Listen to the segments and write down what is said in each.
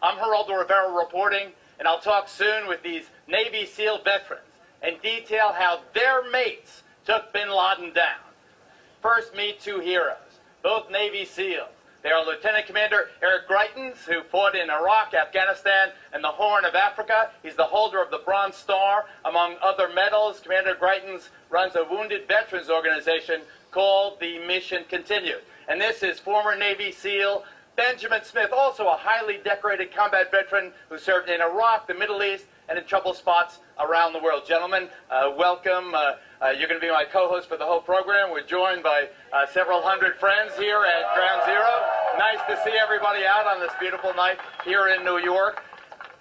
I'm Geraldo Rivera reporting, and I'll talk soon with these Navy SEAL veterans and detail how their mates took Bin Laden down. First, meet two heroes, both Navy SEALs. They are Lieutenant Commander Eric Greitens, who fought in Iraq, Afghanistan, and the Horn of Africa. He's the holder of the Bronze Star. Among other medals, Commander Greitens runs a wounded veterans organization called the Mission Continued. And this is former Navy SEAL Benjamin Smith, also a highly decorated combat veteran who served in Iraq, the Middle East, and in trouble spots around the world. Gentlemen, welcome. You're going to be my co-host for the whole program. We're joined by several hundred friends here at Ground Zero. Nice to see everybody out on this beautiful night here in New York.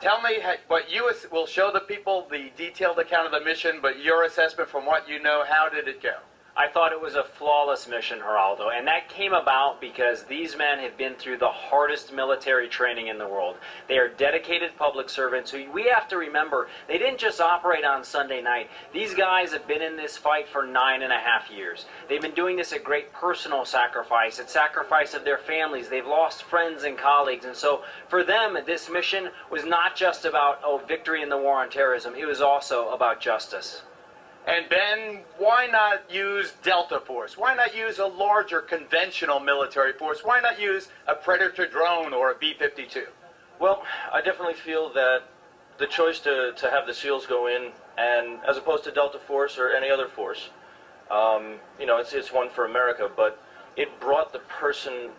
Tell me what you will show the people the detailed account of the mission, but your assessment from what you know, how did it go? I thought it was a flawless mission, Geraldo, and that came about because these men have been through the hardest military training in the world. They are dedicated public servants who we have to remember, they didn't just operate on Sunday night. These guys have been in this fight for 9.5 years. They've been doing this at great personal sacrifice, at sacrifice of their families. They've lost friends and colleagues, and so for them, this mission was not just about, victory in the war on terrorism. It was also about justice. And Ben, why not use Delta Force? Why not use a larger conventional military force? Why not use a Predator drone or a B-52? Well, I definitely feel that the choice to have the SEALs go in, and as opposed to Delta Force or any other force, it's one for America, but it brought the person,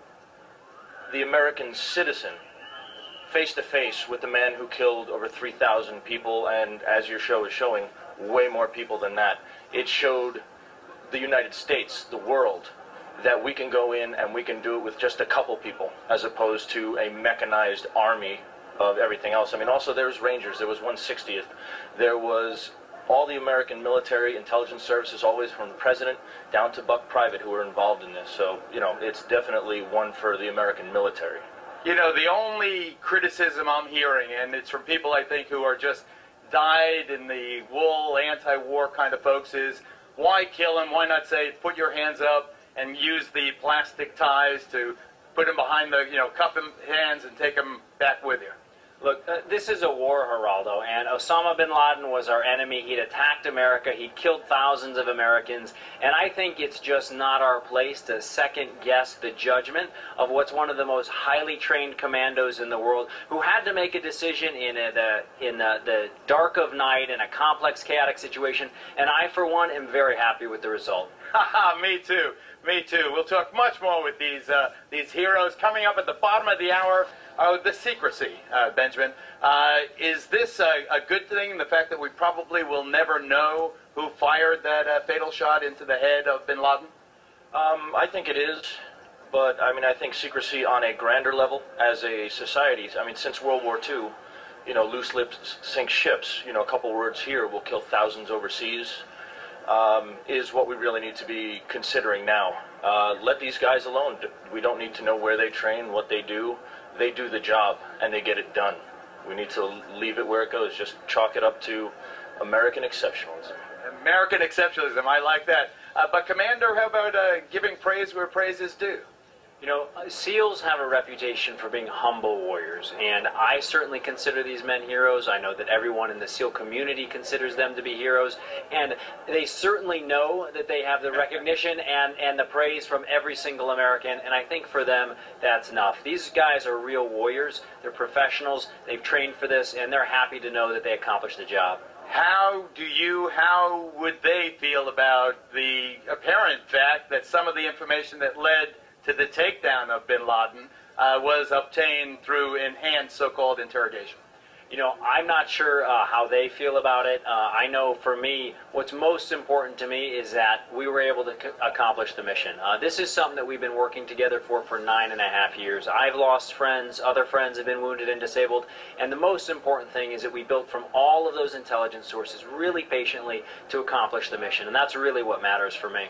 the American citizen, face to face with the man who killed over 3,000 people, and as your show is showing, way more people than that. It showed the United States, the world, that we can go in and we can do it with just a couple people, as opposed to a mechanized army of everything else. I mean, also there was Rangers, there was 160th, there was all the American military intelligence services, always from the president down to buck private, who were involved in this. So, it's definitely one for the American military. The only criticism I'm hearing, and it's from people I think who are just dyed in the wool, anti-war kind of folks, is why kill him? Why not say, put your hands up and use the plastic ties to put him behind the, cup him hands and take him back with you? Look, this is a war, Geraldo, and Osama Bin Laden was our enemy. He'd attacked America. He'd killed thousands of Americans, and I think it's just not our place to second-guess the judgment of what's one of the most highly trained commandos in the world, who had to make a decision in the dark of night in a complex, chaotic situation, and I, for one, am very happy with the result. Me too. Me too. We'll talk much more with these heroes. Coming up at the bottom of the hour, the Secrecy, Benjamin. Is this a good thing, the fact that we probably will never know who fired that fatal shot into the head of Bin Laden? I think it is, but I think secrecy on a grander level as a society, since World War II, loose lips sink ships. A couple words here will kill thousands overseas. Is what we really need to be considering now. Let these guys alone. We don't need to know where they train, what they do. They do the job, and they get it done. We need to leave it where it goes. Just chalk it up to American exceptionalism. American exceptionalism, I like that. But Commander, how about giving praise where praise is due? SEALs have a reputation for being humble warriors, and I certainly consider these men heroes. I know that everyone in the SEAL community considers them to be heroes, and they certainly know that they have the recognition and the praise from every single American, and I think for them, that's enough. These guys are real warriors. They're professionals. They've trained for this, and they're happy to know that they accomplished the job. How would they feel about the apparent fact that some of the information that led to the takedown of Bin Laden was obtained through enhanced so-called interrogation? I'm not sure how they feel about it. I know for me, what's most important to me is that we were able to accomplish the mission. This is something that we've been working together for 9.5 years. I've lost friends, other friends have been wounded and disabled, and the most important thing is that we built from all of those intelligence sources really patiently to accomplish the mission, and that's really what matters for me.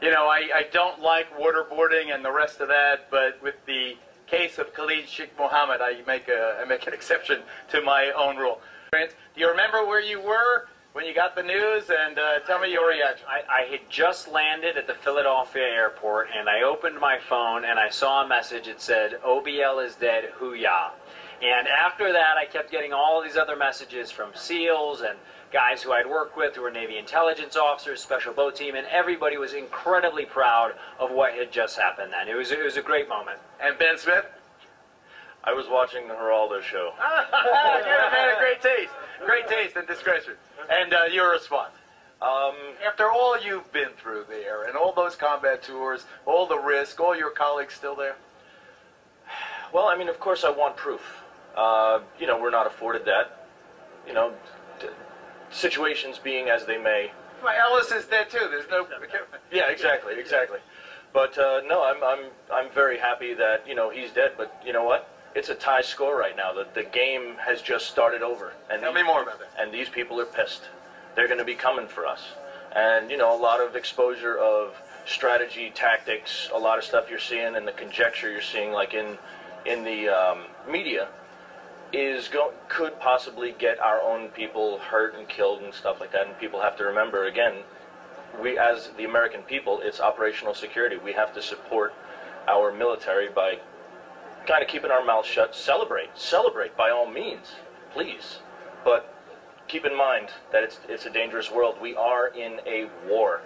I don't like waterboarding and the rest of that, but with the case of Khalid Sheikh Mohammed, I make an exception to my own rule. Do you remember where you were when you got the news? And tell me your reaction. I had just landed at the Philadelphia airport, and I opened my phone, and I saw a message. It said, "OBL is dead, hoo-yah." And after that, I kept getting all these other messages from SEALs and guys who I'd worked with who were Navy intelligence officers, special boat team, and everybody was incredibly proud of what had just happened then. It was a great moment. And Ben Smith? I was watching the Geraldo show. You're a man of great taste and discretion. And your response? After all you've been through there, and all those combat tours, all the risk, all your colleagues still there? Well, I mean, of course I want proof. You know, we're not afforded that. You know, situations being as they may. Well, Ellis is dead too. There's no. Yeah, exactly. But no, I'm very happy that, you know, he's dead. But you know what? It's a tie score right now. The game has just started over. And Tell me more about that. And these people are pissed. They're going to be coming for us. And you know, a lot of exposure of strategy, tactics, a lot of stuff you're seeing, and the conjecture you're seeing, like in the media, could possibly get our own people hurt and killed and stuff like that. And people have to remember, again, we as the American people, it's operational security. We have to support our military by kind of keeping our mouths shut. Celebrate by all means, please. But keep in mind that it's a dangerous world. We are in a war.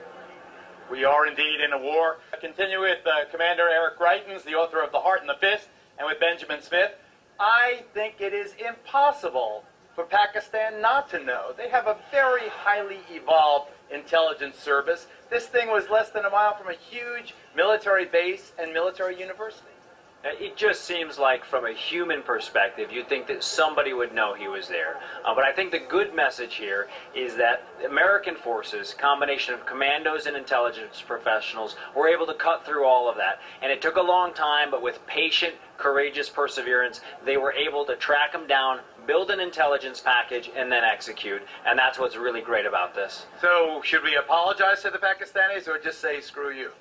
We are indeed in a war. I continue with Commander Eric Greitens, the author of The Heart and the Fist, and with Benjamin Smith. I think it is impossible for Pakistan not to know. They have a very highly evolved intelligence service. This thing was less than a mile from a huge military base and military university. It just seems like, from a human perspective, you'd think that somebody would know he was there. But I think the good message here is that American forces, combination of commandos and intelligence professionals, were able to cut through all of that. And it took a long time, but with patient, courageous perseverance, they were able to track him down, build an intelligence package, and then execute. And that's what's really great about this. So, should we apologize to the Pakistanis or just say, screw you?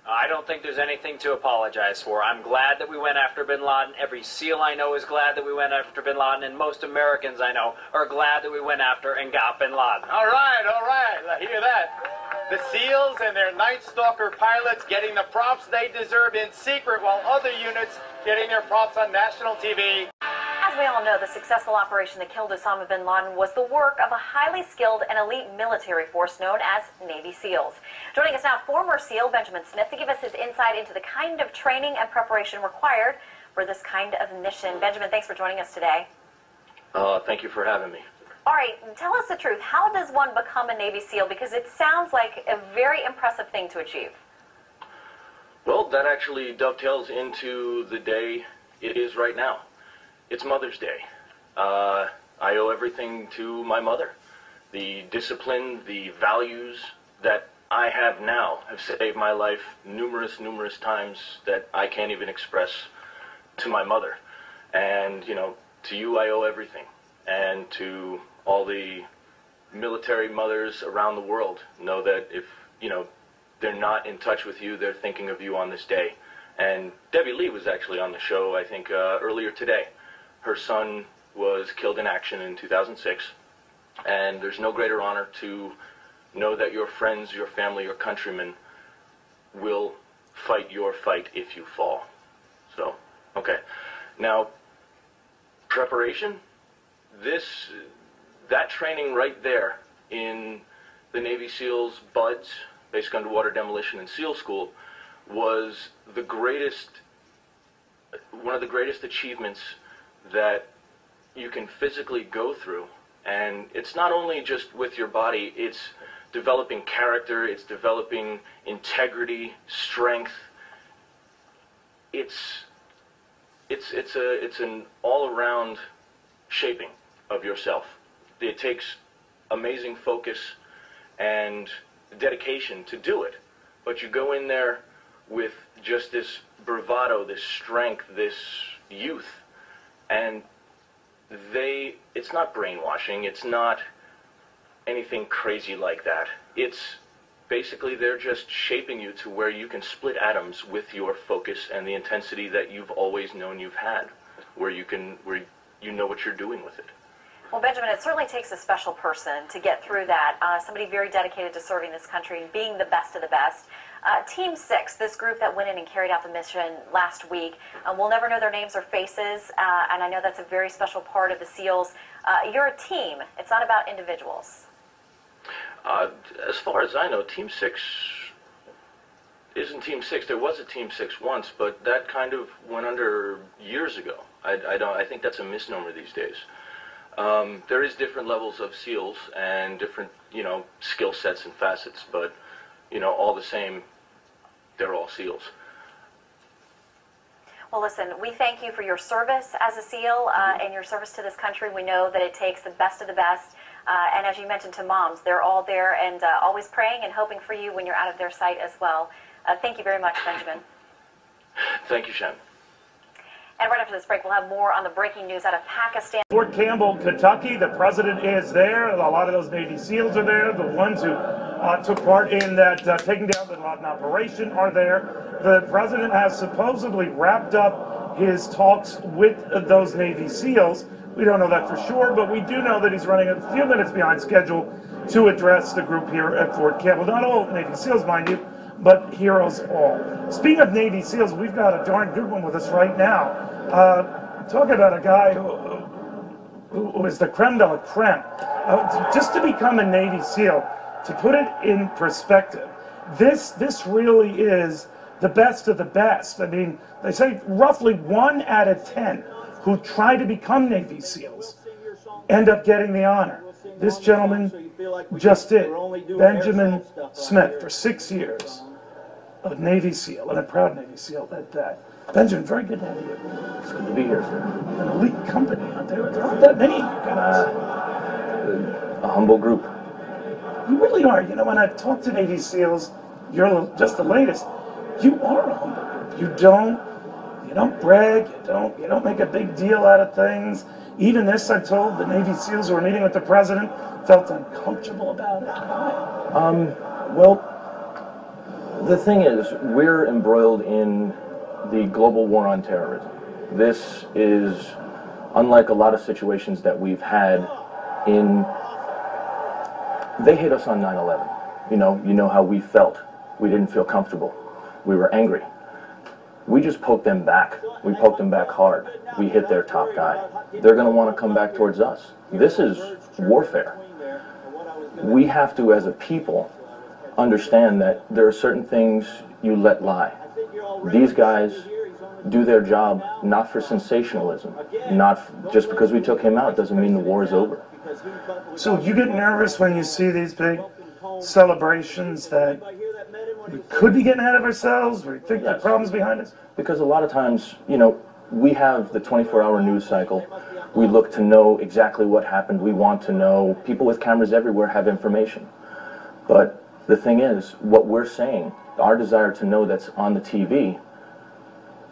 I don't think there's anything to apologize for. I'm glad that we went after Bin Laden. Every SEAL I know is glad that we went after Bin Laden, and most Americans I know are glad that we went after and got Bin Laden. All right. I hear that. The SEALs and their Night Stalker pilots getting the props they deserve in secret, while other units getting their props on national TV. As we all know, the successful operation that killed Osama Bin Laden was the work of a highly skilled and elite military force known as Navy SEALs. Joining us now, former SEAL Benjamin Smith, to give us his insight into the kind of training and preparation required for this kind of mission. Benjamin, thanks for joining us today. Thank you for having me. All right, tell us the truth. How does one become a Navy SEAL? Because it sounds like a very impressive thing to achieve. Well, that actually dovetails into the day it is right now. It's Mother's Day. I owe everything to my mother. The discipline, the values that I have now have saved my life numerous times that I can't even express to my mother. And, you know, to you I owe everything. And to all the military mothers around the world, know that if, you know, they're not in touch with you, they're thinking of you on this day. And Debbie Lee was actually on the show, I think, earlier today. Her son was killed in action in 2006, and there's no greater honor to know that your friends, your family, your countrymen will fight your fight if you fall. So, okay. Now, preparation, that training right there in the Navy SEALs BUDS, Basic Underwater Demolition and SEAL School, was one of the greatest achievements that you can physically go through. And it's not only just with your body, it's developing character, it's developing integrity, strength. It's an all-around shaping of yourself. It takes amazing focus and dedication to do it. But you go in there with just this bravado, this strength, this youth. And it's not brainwashing, it's not anything crazy like that. It's basically they're just shaping you to where you can split atoms with your focus and the intensity that you've always known you've had, where you know what you're doing with it. Well, Benjamin, it certainly takes a special person to get through that, somebody very dedicated to serving this country and being the best of the best. Team 6, this group that went in and carried out the mission last week, we'll never know their names or faces, and I know that's a very special part of the SEALs. You're a team. It's not about individuals. As far as I know, Team 6 isn't Team 6. There was a Team 6 once, but that kind of went under years ago. I think that's a misnomer these days. There is different levels of SEALs and different, skill sets and facets, but, all the same, they're all SEALs. Well, listen, we thank you for your service as a SEAL and your service to this country. We know that it takes the best of the best. And as you mentioned to moms, they're all there and always praying and hoping for you when you're out of their sight as well. Thank you very much, Benjamin. Thank you, Shannon. And right after this break, we'll have more on the breaking news out of Pakistan. Fort Campbell, Kentucky, the president is there. A lot of those Navy SEALs are there. The ones who took part in that taking down the Bin Laden operation are there. The president has supposedly wrapped up his talks with those Navy SEALs. We don't know that for sure, but we do know that he's running a few minutes behind schedule to address the group here at Fort Campbell. Not all Navy SEALs, mind you, but heroes all. Speaking of Navy SEALs, we've got a darn good one with us right now. Talk about a guy who is the creme de la creme. Just to become a Navy SEAL, to put it in perspective, this really is the best of the best. I mean, they say roughly 1 out of 10 who try to become Navy SEALs end up getting the honor. This gentleman just did. Benjamin Smith, for 6 years, a Navy SEAL, and a proud Navy SEAL at that. Benjamin, very good to have you. It's good to be here, sir. An elite company out there. There aren't that many of you guys. A humble group. You really are. When I talk to Navy SEALs, you're just the latest. You are a humble group. You don't brag. You don't make a big deal out of things. Even this, I'm told, the Navy SEALs who were meeting with the president felt uncomfortable about it. Why? Well, the thing is, we're embroiled in the global war on terrorism. This is unlike a lot of situations that we've had in... They hit us on 9/11. You know how we felt. We didn't feel comfortable. We were angry. We just poked them back. We poked them back hard. We hit their top guy. They're going to want to come back towards us. This is warfare. We have to, as a people, understand that there are certain things you let lie. These guys do their job not for sensationalism. Not just because we took him out doesn't mean the war is over. So you get nervous when you see these big celebrations that we could be getting ahead of ourselves, or think the problem's behind us? Because a lot of times, we have the 24-hour news cycle. We look to know exactly what happened. We want to know. People with cameras everywhere have information. But the thing is, what we're saying, our desire to know that's on the TV,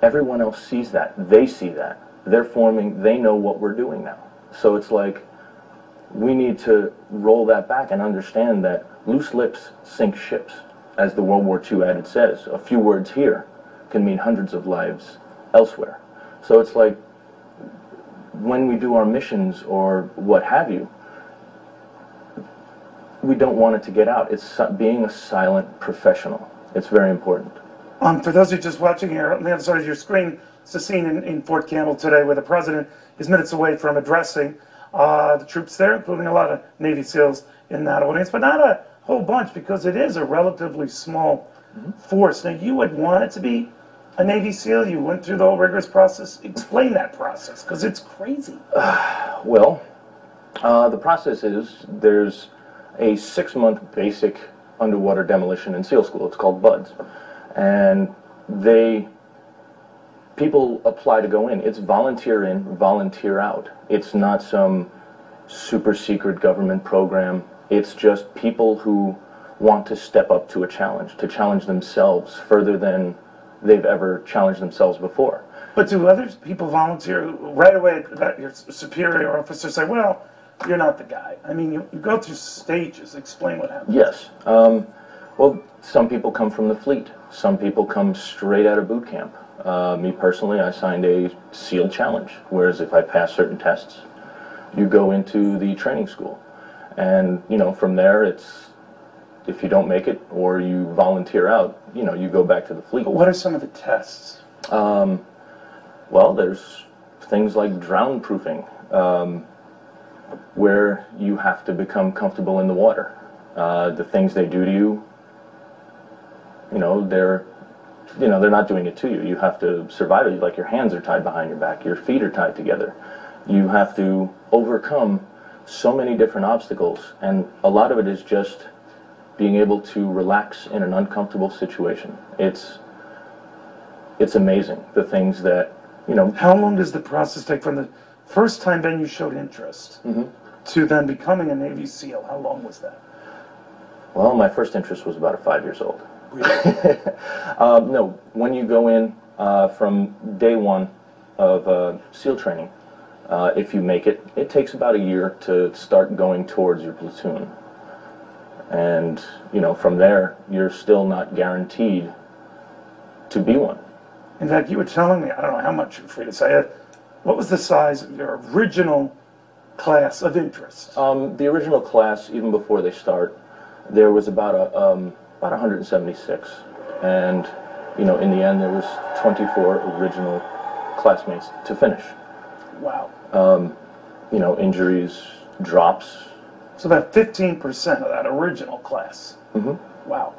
everyone else sees that. They see that. They know what we're doing now. So it's like, we need to roll that back and understand that loose lips sink ships. As the World War II adage says, a few words here can mean hundreds of lives elsewhere. So it's like, when we do our missions or what have you, we don't want it to get out. It's being a silent professional. It's very important. For those of you just watching here, on the other side of your screen, it's a scene in Fort Campbell today where the president is minutes away from addressing the troops there, including a lot of Navy SEALs in that audience, but not a whole bunch, because it is a relatively small force. Now, you would want it to be a Navy SEAL. You went through the whole rigorous process. Explain that process, because it's crazy. Well, the process is there's a 6-month basic underwater demolition and SEAL school. It's called BUDS. And people apply to go in. It's volunteer in, volunteer out. It's not some super secret government program. It's just people who want to step up to a challenge, to challenge themselves further than they've ever challenged themselves before. But do other people volunteer right away that your superior officer say, well, you're not the guy? I mean, you go through stages. Explain what happens. Yes. Well, some people come from the fleet. Some people come straight out of boot camp. Me personally, I signed a SEAL challenge, whereas if I pass certain tests, you go into the training school. And, you know, from there, it's, if you don't make it or you volunteer out, you know, you go back to the fleet. But what are some of the tests? Well, there's things like drown proofing, where you have to become comfortable in the water. The things they do to you, you know, they're not doing it to you. You have to survive it. Like, your hands are tied behind your back, your feet are tied together. You have to overcome so many different obstacles, and a lot of it is just being able to relax in an uncomfortable situation. It's amazing, the things that, you know. How long does the process take from the first time then you showed interest to then becoming a Navy SEAL? How long was that? Well, my first interest was about 5 years old. Really? No, when you go in from day one of SEAL training, if you make it, it takes about a year to start going towards your platoon. And, you know, from there, you're still not guaranteed to be one. In fact, you were telling me, I don't know how much you're free to say, what was the size of your original class of interest? The original class, even before they start, there was about 176. And, you know, in the end, there was 24 original classmates to finish. Wow. You know, injuries, drops. So about 15% of that original class. Wow.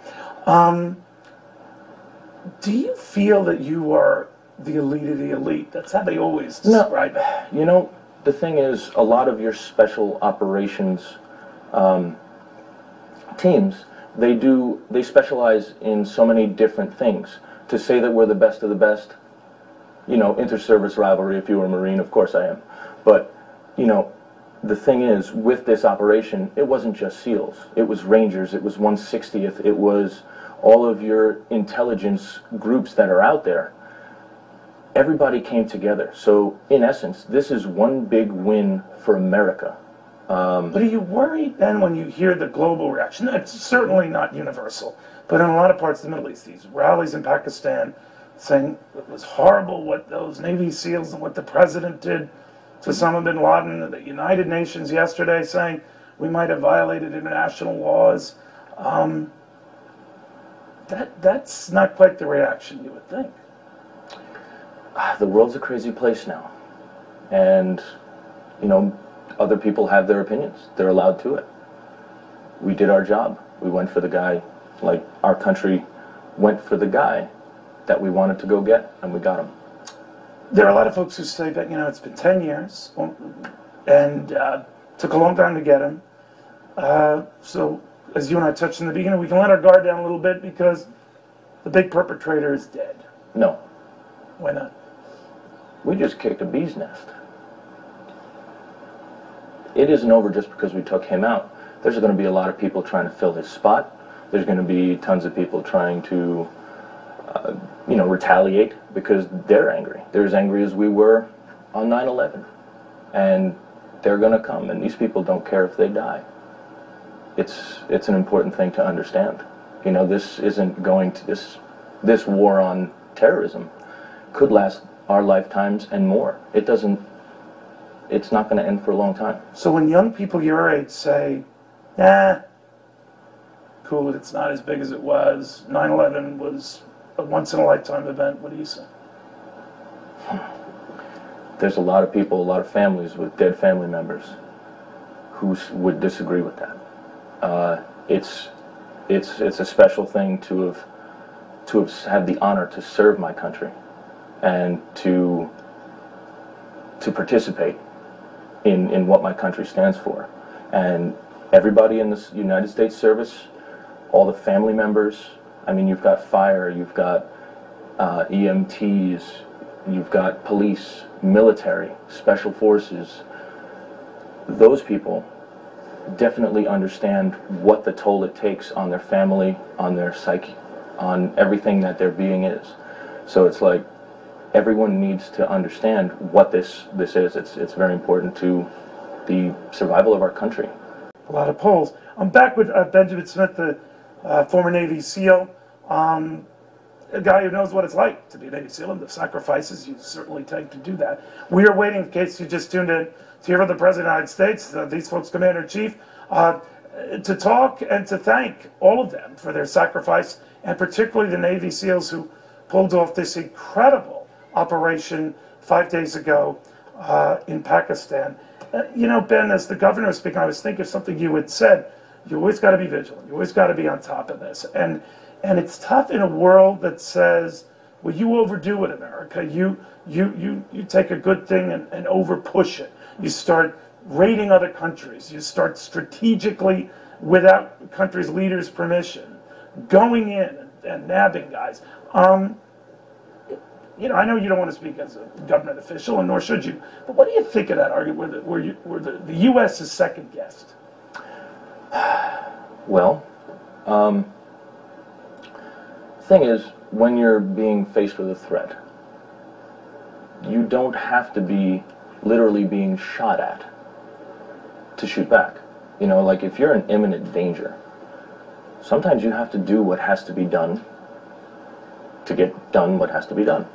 Do you feel that you are the elite of the elite? That's how they always describe it. You know, the thing is, a lot of your special operations teams, they specialize in so many different things. To say that we're the best of the best, you know, inter-service rivalry, if you were a Marine, of course I am. But, you know, the thing is, with this operation, it wasn't just SEALs. It was Rangers, it was 160th, it was all of your intelligence groups that are out there. Everybody came together. So, in essence, this is one big win for America. But are you worried then when you hear the global reaction? It's certainly not universal, but in a lot of parts of the Middle East, these rallies in Pakistan saying it was horrible what those Navy SEALs and what the president did to Osama Bin Laden, the United Nations yesterday saying we might have violated international laws. That's not quite the reaction you would think. The world's a crazy place now. And, you know, other people have their opinions. They're allowed to it. We did our job. We went for the guy, like our country went for the guy that we wanted to go get, and we got him. There are a lot of folks who say that, you know, it's been 10 years and took a long time to get him. So, as you and I touched in the beginning, we can let our guard down a little bit because the big perpetrator is dead. No. Why not? We just kicked a bee's nest. It isn't over just because we took him out. There's going to be a lot of people trying to fill his spot. There's going to be tons of people trying to, you know, retaliate because they're angry. They're as angry as we were on 9/11. And they're going to come, and these people don't care if they die. It's an important thing to understand. You know, this isn't going to, this war on terrorism could last our lifetimes and more. It's not going to end for a long time. So when young people your age say, nah, cool, it's not as big as it was, 9/11 was a once-in-a-lifetime event, what do you say? There's a lot of people, a lot of families with dead family members who would disagree with that. It's a special thing to have had the honor to serve my country and to participate in what my country stands for. And everybody in the United States service, all the family members, I mean, you've got fire, you've got EMTs, you've got police, military, special forces. Those people definitely understand what the toll it takes on their family, on their psyche, on everything that their being is. So it's like everyone needs to understand what this is. It's very important to the survival of our country. A lot of polls. I'm back with Benjamin Smith, the former Navy SEAL. a guy who knows what it's like to be a Navy SEAL and the sacrifices you certainly take to do that. We are waiting, in case you just tuned in, to hear from the President of the United States, these folks, Commander-in-Chief, to talk and to thank all of them for their sacrifice, and particularly the Navy SEALs who pulled off this incredible operation 5 days ago in Pakistan. You know, Ben, as the governor was speaking, I was thinking of something you had said. You always got to be vigilant. You always got to be on top of this. And it's tough in a world that says, well, you overdo it, America. You take a good thing and over push it. You start raiding other countries. You start strategically, without countries' leaders' permission, going in and nabbing guys. You know, I know you don't want to speak as a government official, and nor should you, but what do you think of that argument where the U.S. is second guessed? Well, thing is, when you're being faced with a threat, you don't have to be literally being shot at to shoot back. You know, like if you're in imminent danger, sometimes you have to do what has to be done to get done what has to be done.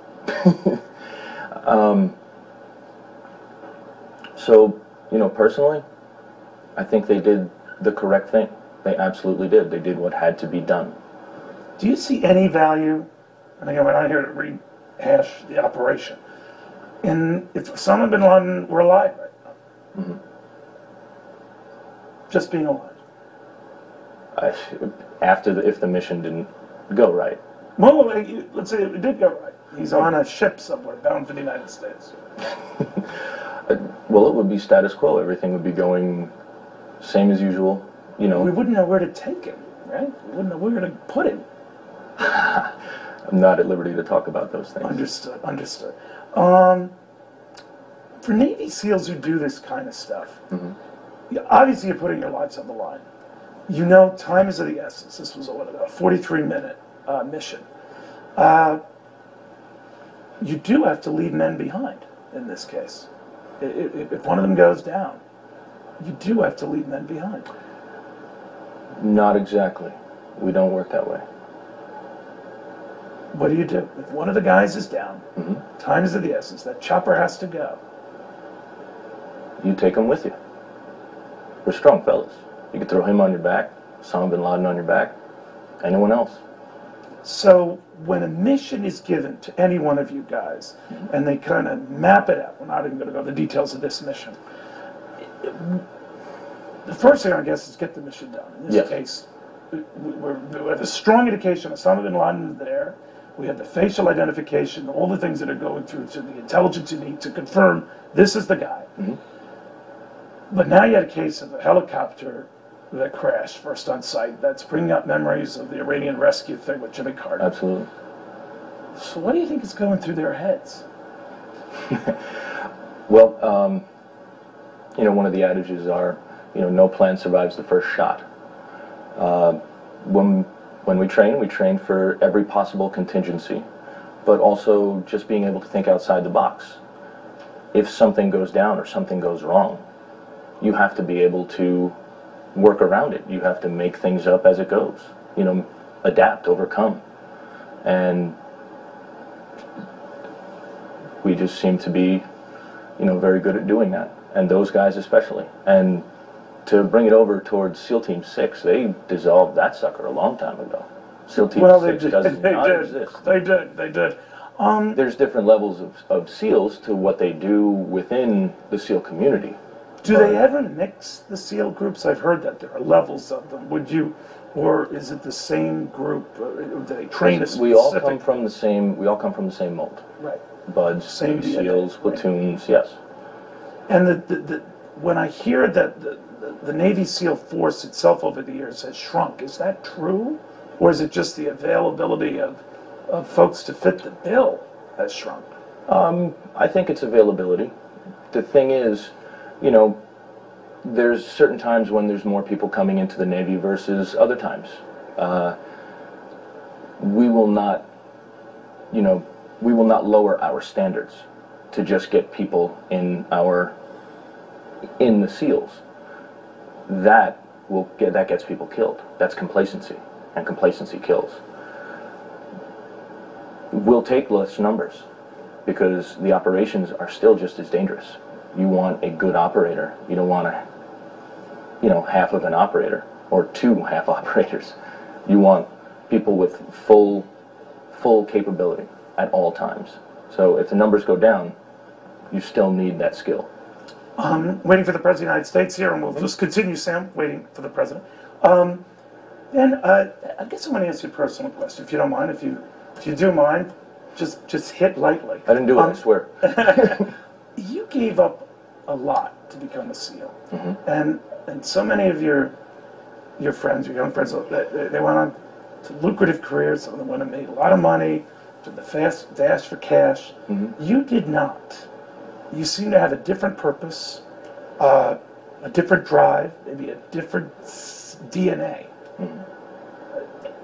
So, you know, personally, I think they did the correct thing. They absolutely did. They did what had to be done. Do you see any value, and again, we're not here to rehash the operation, if Osama Bin Laden were alive right now? Mm-hmm. Just being alive. If the mission didn't go right. Well, let's say it did go right. He's on a ship somewhere bound for the United States. Well, it would be status quo. Everything would be going same as usual. You know, we wouldn't know where to take him, right? We wouldn't know where to put him. I'm not at liberty to talk about those things. Understood, understood. For Navy SEALs who do this kind of stuff, obviously you're putting your lives on the line. You know time is of the essence. This was a 43-minute mission. You do have to leave men behind in this case. If one of them goes down, you do have to leave men behind. Not exactly. We don't work that way. What do you do? If one of the guys is down, time is of the essence, that chopper has to go. You take him with you. We're strong fellas. You can throw him on your back, Osama Bin Laden on your back, anyone else. So when a mission is given to any one of you guys, and they kind of map it out, we're not even going to go into the details of this mission. The first thing, I guess, is get the mission done. In this case, we have a strong indication Osama Bin Laden is there. We have the facial identification, all the things that are going through to the intelligence you need to confirm this is the guy. But now you had a case of a helicopter that crashed first on site. That's bringing up memories of the Iranian rescue thing with Jimmy Carter. Absolutely. So what do you think is going through their heads? Well, you know, one of the adages are, you know, no plan survives the first shot. When we train for every possible contingency, but also just being able to think outside the box. If something goes down or something goes wrong, you have to be able to work around it. You have to make things up as it goes. You know, adapt, overcome. And we just seem to be, you know, very good at doing that. And those guys especially. And to bring it over towards SEAL Team 6, they dissolved that sucker a long time ago. SEAL Team 6 does not exist. They did. There's different levels of SEALs to what they do within the SEAL community. Do they ever mix the SEAL groups? I've heard that there are levels of them. Would you, or is it the same group? Do they train a specific? We all come from the same. We all come from the same mold. Right. Buds, same SEAls, DNA, platoons. Right. Yes. And when I hear that the Navy SEAL force itself over the years has shrunk, is that true, or is it just the availability of folks to fit the bill has shrunk? I think it's availability. The thing is, you know, there's certain times when there's more people coming into the Navy versus other times. We will not, you know, we will not lower our standards to just get people in the SEALs. That gets people killed. That's complacency, and complacency kills. we'll take less numbers because the operations are still just as dangerous. You want a good operator. You don't want a, half of an operator or two half operators. You want people with full capability at all times. So if the numbers go down, you still need that skill. Waiting for the President of the United States here, and we'll just continue, Sam, waiting for the President. And I guess I want to ask you a personal question, if you don't mind. If you do mind, just hit lightly. I didn't do it, I swear. You gave up a lot to become a SEAL, and so many of your friends, your young friends, they went on to lucrative careers. Some of them went and made a lot of money, to the fast dash for cash. You did not. You seem to have a different purpose, a different drive, maybe a different DNA.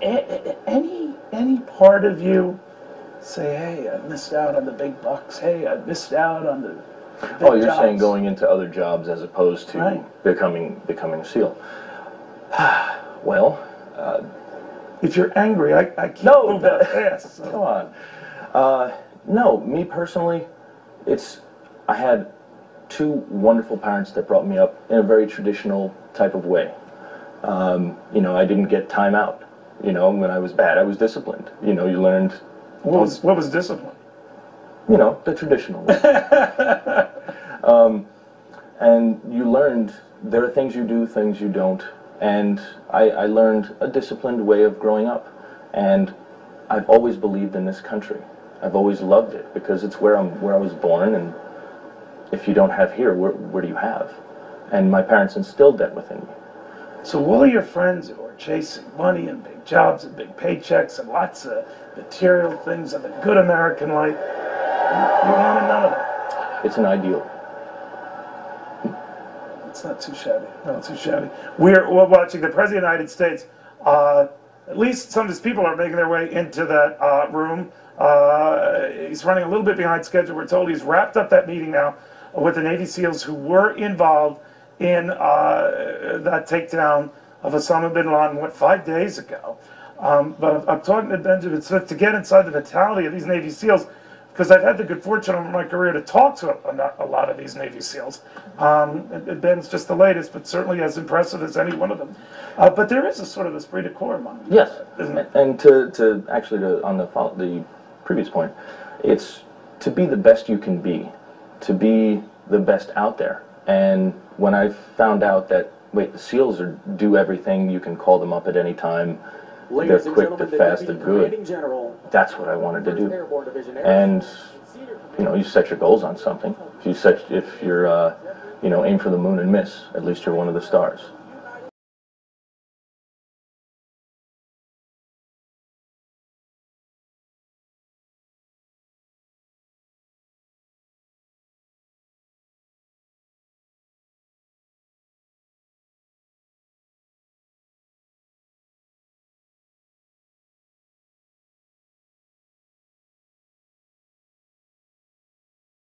Any part of you say, hey, I missed out on the big bucks. Hey, I missed out on the big Oh, you're jobs. saying going into other jobs as opposed to Right. becoming a SEAL. Well, if you're angry, I can't move that fast. So. come on. No, me personally, I had two wonderful parents that brought me up in a very traditional type of way. I didn't get time out. When I was bad, I was disciplined. You learned. What was discipline? The traditional way. And you learned there are things you do, things you don't. And I learned a disciplined way of growing up. And I've always believed in this country. I've always loved it because it's where I was born, and if you don't have here, where do you have? And my parents instilled that within me. So all of your friends who are chasing money and big jobs and big paychecks and lots of material things of the good American life, you wanted none of that. It's an ideal. It's not too shabby. Not too shabby. We're watching the President of the United States. At least some of his people are making their way into that room. He's running a little bit behind schedule. We're told he's wrapped up that meeting now with the Navy SEALs who were involved in that takedown of Osama Bin Laden, 5 days ago. But I'm talking to Benjamin Smith to get inside the mentality of these Navy SEALs, because I've had the good fortune over my career to talk to a lot of these Navy SEALs. Ben's just the latest, but certainly as impressive as any one of them. But there is a sort of esprit de corps among them. Yes, isn't it? and on the previous point, it's to be the best you can be, to be the best out there. And when I found out that, the SEALs do everything, you can call them up at any time, they're quick, they're fast, they're good, that's what I wanted to do. And, you set your goals on something. If you're, aim for the moon and miss, at least you're one of the stars.